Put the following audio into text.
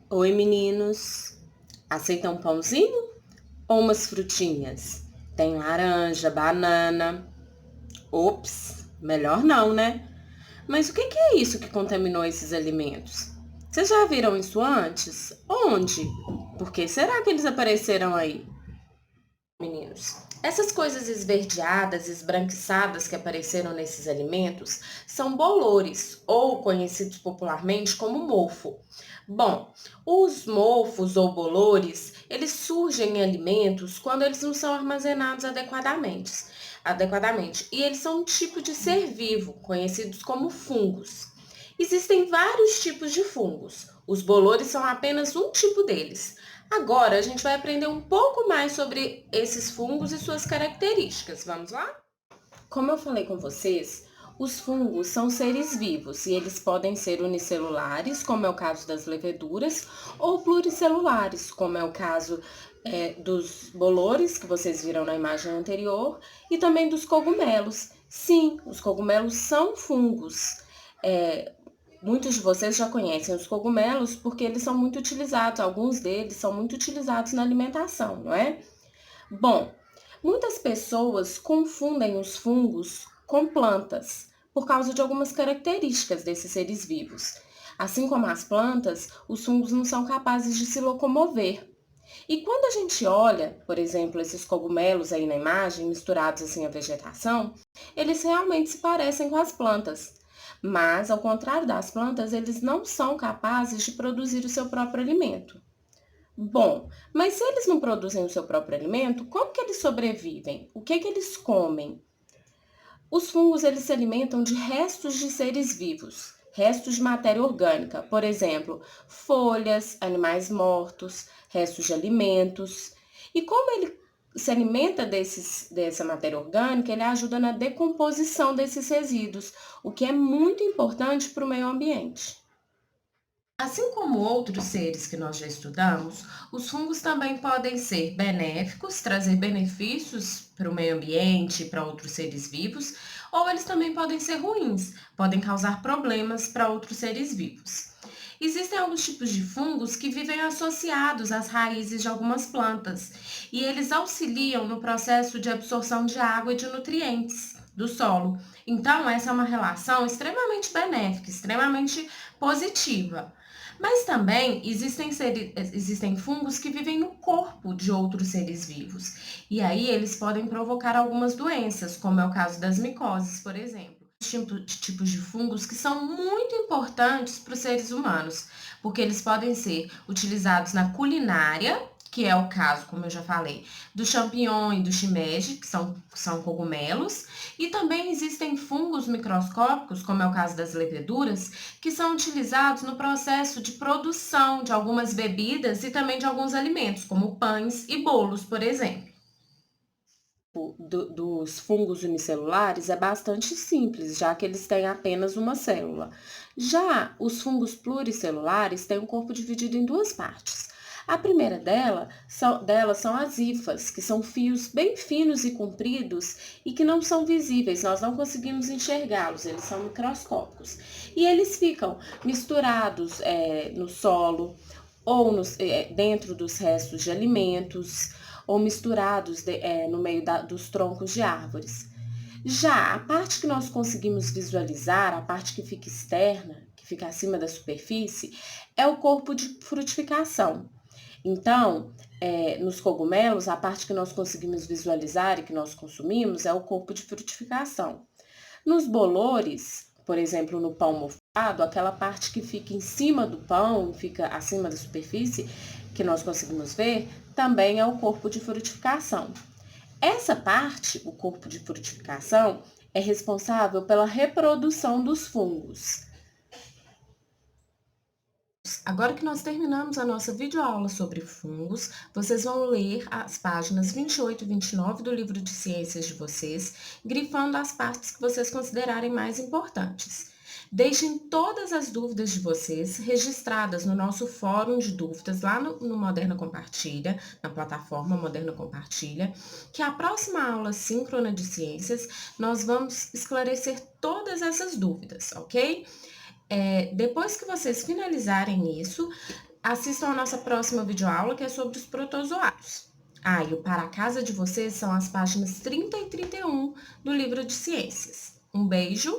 Oi, meninos. Aceitam um pãozinho ou umas frutinhas? Tem laranja, banana. Ops, melhor não, né? Mas o que é isso que contaminou esses alimentos? Vocês já viram isso antes? Onde? Por que será que eles apareceram aí? Meninos, essas coisas esverdeadas, esbranquiçadas que apareceram nesses alimentos são bolores, ou conhecidos popularmente como mofo. Bom, os mofos ou bolores, eles surgem em alimentos quando eles não são armazenados adequadamente, e eles são um tipo de ser vivo, conhecidos como fungos. Existem vários tipos de fungos. Os bolores são apenas um tipo deles. Agora a gente vai aprender um pouco mais sobre esses fungos e suas características. Vamos lá? Como eu falei com vocês, os fungos são seres vivos e eles podem ser unicelulares, como é o caso das leveduras, ou pluricelulares, como é o caso dos bolores, que vocês viram na imagem anterior, e também dos cogumelos. Sim, os cogumelos são fungos. Muitos de vocês já conhecem os cogumelos porque eles são muito utilizados, alguns deles são muito utilizados na alimentação, não é? Bom, muitas pessoas confundem os fungos com plantas por causa de algumas características desses seres vivos. Assim como as plantas, os fungos não são capazes de se locomover. E quando a gente olha, por exemplo, esses cogumelos aí na imagem, misturados assim à vegetação, eles realmente se parecem com as plantas. Mas, ao contrário das plantas, eles não são capazes de produzir o seu próprio alimento. Bom, mas se eles não produzem o seu próprio alimento, como que eles sobrevivem? O que eles comem? Os fungos eles se alimentam de restos de seres vivos, restos de matéria orgânica, por exemplo, folhas, animais mortos, restos de alimentos. E como ele se alimenta dessa matéria orgânica, ele ajuda na decomposição desses resíduos, o que é muito importante para o meio ambiente. Assim como outros seres que nós já estudamos, os fungos também podem ser benéficos, trazer benefícios para o meio ambiente, para outros seres vivos, ou eles também podem ser ruins, podem causar problemas para outros seres vivos. Existem alguns tipos de fungos que vivem associados às raízes de algumas plantas e eles auxiliam no processo de absorção de água e de nutrientes do solo. Então, essa é uma relação extremamente benéfica, extremamente positiva. Mas também existem fungos que vivem no corpo de outros seres vivos. E aí eles podem provocar algumas doenças, como é o caso das micoses, por exemplo. Tipos de fungos que são muito importantes para os seres humanos, porque eles podem ser utilizados na culinária, que é o caso, como eu já falei, do champignon e do shimeji, que são cogumelos, e também existem fungos microscópicos, como é o caso das leveduras, que são utilizados no processo de produção de algumas bebidas e também de alguns alimentos, como pães e bolos, por exemplo. Dos fungos unicelulares é bastante simples, já que eles têm apenas uma célula. Já os fungos pluricelulares têm um corpo dividido em duas partes. A primeira delas são as hifas, que são fios bem finos e compridos e que não são visíveis, nós não conseguimos enxergá-los, eles são microscópicos. E eles ficam misturados no solo ou dentro dos restos de alimentos ou misturados no meio dos troncos de árvores. Já a parte que nós conseguimos visualizar, a parte que fica externa, que fica acima da superfície, é o corpo de frutificação. Então, nos cogumelos, a parte que nós conseguimos visualizar e que nós consumimos é o corpo de frutificação. Nos bolores, por exemplo, no pão mofado, aquela parte que fica em cima do pão, fica acima da superfície, que nós conseguimos ver, também é o corpo de frutificação. Essa parte, o corpo de frutificação, é responsável pela reprodução dos fungos. Agora que nós terminamos a nossa videoaula sobre fungos, vocês vão ler as páginas 28 e 29 do livro de ciências de vocês, grifando as partes que vocês considerarem mais importantes. Deixem todas as dúvidas de vocês registradas no nosso fórum de dúvidas lá no Moderna Compartilha, na plataforma Moderna Compartilha, que a próxima aula síncrona de ciências nós vamos esclarecer todas essas dúvidas, ok? Depois que vocês finalizarem isso, Assistam a nossa próxima videoaula, que é sobre os protozoários. Ah, e o Para a Casa de Vocês são as páginas 30 e 31 do livro de ciências. Um beijo!